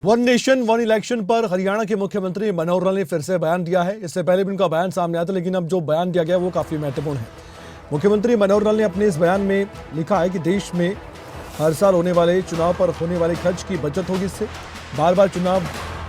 One nation one election पर हरियाणा के मुख्यमंत्री मनोहर लाल ने फिर से बयान दिया है। इससे पहले भी उनका बयान सामने आया था, लेकिन अब जो बयान दिया गया वो काफी महत्वपूर्ण है। मुख्यमंत्री मनोहर लाल ने अपने इस बयान में लिखा है कि देश में हर साल होने वाले चुनाव पर होने वाले खर्च की बचत होगी। इससे बार बार चुनाव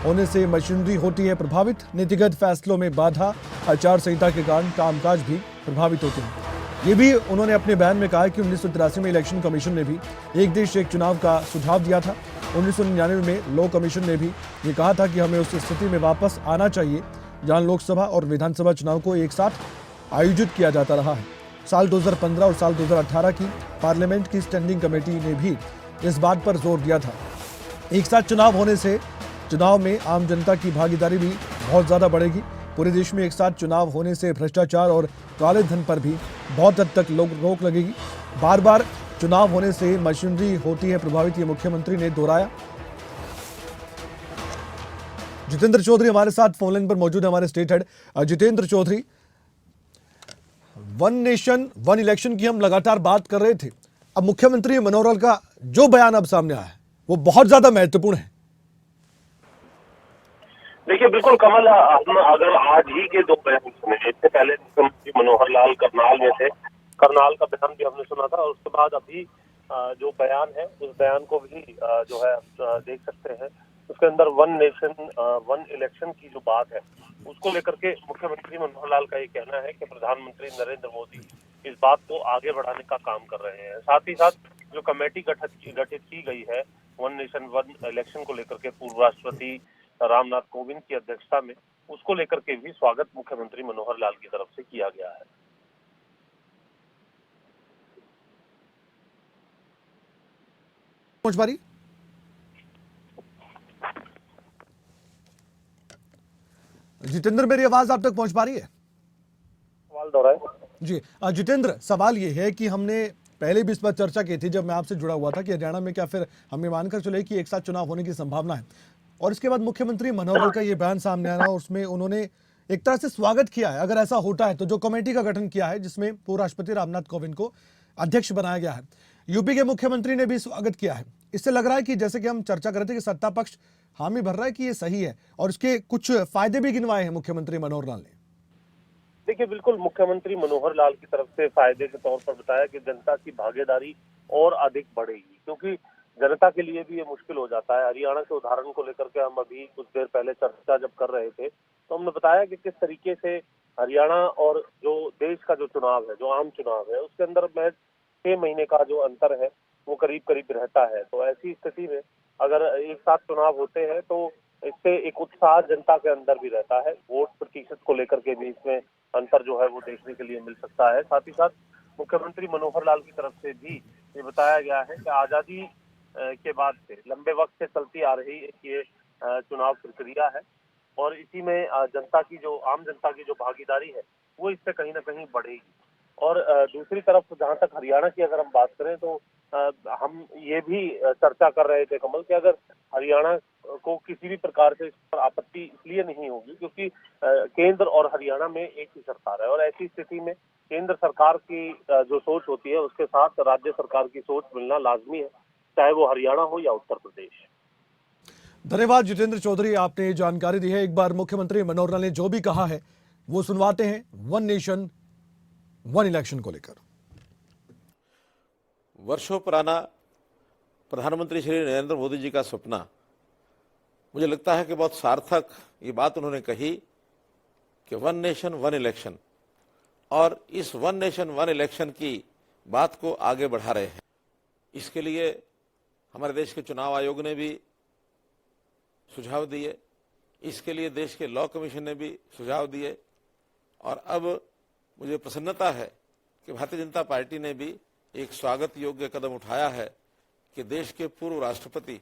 होने से मशीनरी होती है प्रभावित, नीतिगत फैसलों में बाधा, आचार संहिता के कारण कामकाज भी प्रभावित होते हैं। ये भी उन्होंने अपने बयान में कहा कि 1983 में इलेक्शन कमीशन ने भी एक देश एक चुनाव का सुझाव दिया था। 1999 में लॉ कमीशन ने भी ये कहा था कि हमें उस स्थिति में वापस आना चाहिए जहां लोकसभा और विधानसभा चुनाव को एक साथ आयोजित किया जाता रहा है। साल 2015 और साल 2018 की पार्लियामेंट की स्टैंडिंग कमेटी ने भी इस बात पर जोर दिया था। एक साथ चुनाव होने से चुनाव में आम जनता की भागीदारी भी बहुत ज्यादा बढ़ेगी। पूरे देश में एक साथ चुनाव होने से भ्रष्टाचार और काले धन पर भी बहुत हद तक रोक लगेगी। बार बार चुनाव होने से मशीनरी होती है प्रभावित, ये मुख्यमंत्री ने दोहराया। जितेंद्र चौधरी हमारे साथ फोन लाइन पर मौजूद है, हमारे state head. Jitendra Chaudhary, one nation one election की हम लगातार बात कर रहे थे। अब मुख्यमंत्री मनोहर लाल का जो बयान अब सामने आया है वो बहुत ज्यादा महत्वपूर्ण है। देखिए, बिल्कुल कमल, हम अगर आज ही के दो बयान सुने, इससे पहले मुख्यमंत्री मनोहर लाल करनाल में थे, करनाल का बयान भी हमने सुना था, और उसके बाद अभी जो बयान है उस बयान को भी जो है देख सकते हैं। उसके अंदर वन नेशन वन इलेक्शन की जो बात है उसको लेकर के मुख्यमंत्री मनोहर लाल का ये कहना है कि प्रधानमंत्री नरेंद्र मोदी इस बात को आगे बढ़ाने का काम कर रहे हैं। साथ ही साथ जो कमेटी गठित की गई है वन नेशन वन इलेक्शन को लेकर के पूर्व राष्ट्रपति रामनाथ कोविंद की अध्यक्षता में, उसको लेकर के भी स्वागत मुख्यमंत्री मनोहर लाल की तरफ से किया गया है। जितेंद्र, मेरी आवाज आप तक पहुंच पा रही है? सवाल दोहराए जी। जितेंद्र, सवाल ये है कि हमने पहले भी इस पर चर्चा की थी जब मैं आपसे जुड़ा हुआ था कि हरियाणा में क्या फिर हमें मानकर चले कि एक साथ चुनाव होने की संभावना है, और इसके बाद मुख्यमंत्री मनोहर लाल का ये बयान सामने आया और उसमें उन्होंने एक तरह से स्वागत किया है। अगर ऐसा होता है तो जो कमेटी का गठन किया है जिसमें पूर्व राष्ट्रपति रामनाथ कोविंद को अध्यक्ष बनाया गया है, यूपी के मुख्यमंत्री ने भी स्वागत किया है। इससे लग रहा है कि जैसे कि हम चर्चा कर रहे थे कि सत्ता पक्ष हामी भर रहा है कि ये सही है, और इसके कुछ फायदे भी गिनवाए हैं मुख्यमंत्री मनोहर लाल ने। देखिए, बिल्कुल मुख्यमंत्री मनोहर लाल की तरफ से फायदे के तौर पर बताया कि जनता की भागीदारी और अधिक बढ़ेगी, क्योंकि जनता के लिए भी ये मुश्किल हो जाता है। हरियाणा के उदाहरण को लेकर के हम अभी कुछ देर पहले चर्चा जब कर रहे थे तो हमने बताया कि किस तरीके से हरियाणा और जो देश का जो चुनाव है, जो आम चुनाव है, उसके अंदर महज 6 महीने का जो अंतर है वो करीब करीब रहता है। तो ऐसी स्थिति में अगर एक साथ चुनाव होते हैं तो इससे एक उत्साह जनता के अंदर भी रहता है। वोट प्रतिशत को लेकर के भी इसमें अंतर जो है वो देखने के लिए मिल सकता है। साथ ही साथ मुख्यमंत्री मनोहर लाल की तरफ से भी ये बताया गया है कि आजादी के बाद से लंबे वक्त से चलती आ रही ये चुनाव प्रक्रिया है, और इसी में जनता की जो आम जनता की जो भागीदारी है वो इससे कहीं ना कहीं बढ़ेगी। और दूसरी तरफ जहां तक हरियाणा की अगर हम बात करें तो हम ये भी चर्चा कर रहे थे कमल कि अगर हरियाणा को किसी भी प्रकार से इस पर आपत्ति इसलिए नहीं होगी क्योंकि केंद्र और हरियाणा में एक ही सरकार है, और ऐसी स्थिति में केंद्र सरकार की जो सोच होती है उसके साथ राज्य सरकार की सोच मिलना लाजमी है, चाहे वो हरियाणा हो या उत्तर प्रदेश। धन्यवाद जितेंद्र चौधरी, आपने जानकारी दी है। एक बार मुख्यमंत्री मनोहर लाल ने जो भी कहा है वो सुनवाते हैं वन नेशन वन इलेक्शन को लेकर। वर्षों पुराना प्रधानमंत्री श्री नरेंद्र मोदी जी का सपना, मुझे लगता है कि बहुत सार्थक ये बात उन्होंने कही कि वन नेशन वन इलेक्शन, और इस वन नेशन वन इलेक्शन की बात को आगे बढ़ा रहे हैं। इसके लिए हमारे देश के चुनाव आयोग ने भी सुझाव दिए, इसके लिए देश के लॉ कमीशन ने भी सुझाव दिए, और अब मुझे प्रसन्नता है कि भारतीय जनता पार्टी ने भी एक स्वागत योग्य कदम उठाया है कि देश के पूर्व राष्ट्रपति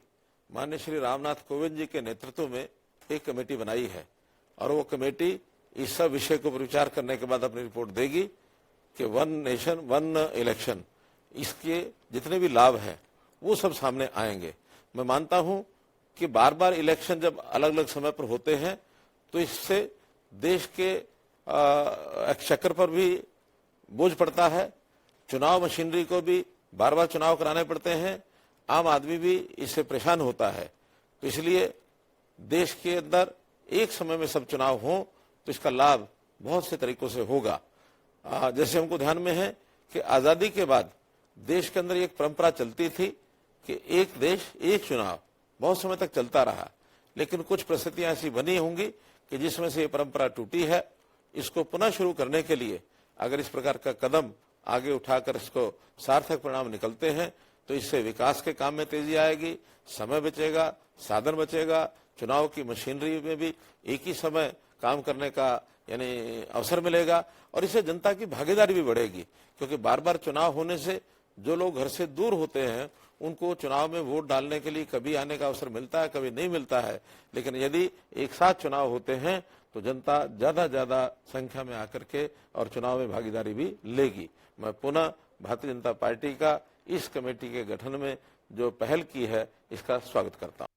माननीय श्री रामनाथ कोविंद जी के नेतृत्व में एक कमेटी बनाई है, और वो कमेटी इस सब विषय को विचार करने के बाद अपनी रिपोर्ट देगी कि वन नेशन वन इलेक्शन, इसके जितने भी लाभ हैं वो सब सामने आएंगे। मैं मानता हूं कि बार बार इलेक्शन जब अलग अलग समय पर होते हैं तो इससे देश के एक्सचेकर पर भी बोझ पड़ता है, चुनाव मशीनरी को भी बार बार चुनाव कराने पड़ते हैं, आम आदमी भी इससे परेशान होता है। तो इसलिए देश के अंदर एक समय में सब चुनाव हो तो इसका लाभ बहुत से तरीकों से होगा। जैसे हमको ध्यान में है कि आजादी के बाद देश के अंदर एक परंपरा चलती थी कि एक देश एक चुनाव बहुत समय तक चलता रहा, लेकिन कुछ परिस्थितियां ऐसी बनी होंगी कि जिसमें से ये परंपरा टूटी है। इसको पुनः शुरू करने के लिए अगर इस प्रकार का कदम आगे उठाकर इसको सार्थक परिणाम निकलते हैं तो इससे विकास के काम में तेजी आएगी, समय बचेगा, साधन बचेगा, चुनाव की मशीनरी में भी एक ही समय काम करने का यानी अवसर मिलेगा और इससे जनता की भागीदारी भी बढ़ेगी। क्योंकि बार बार चुनाव होने से जो लोग घर से दूर होते हैं उनको चुनाव में वोट डालने के लिए कभी आने का अवसर मिलता है, कभी नहीं मिलता है। लेकिन यदि एक साथ चुनाव होते हैं तो जनता ज्यादा संख्या में आकर के और चुनाव में भागीदारी भी लेगी। मैं पुनः भारतीय जनता पार्टी का इस कमेटी के गठन में जो पहल की है इसका स्वागत करता हूं।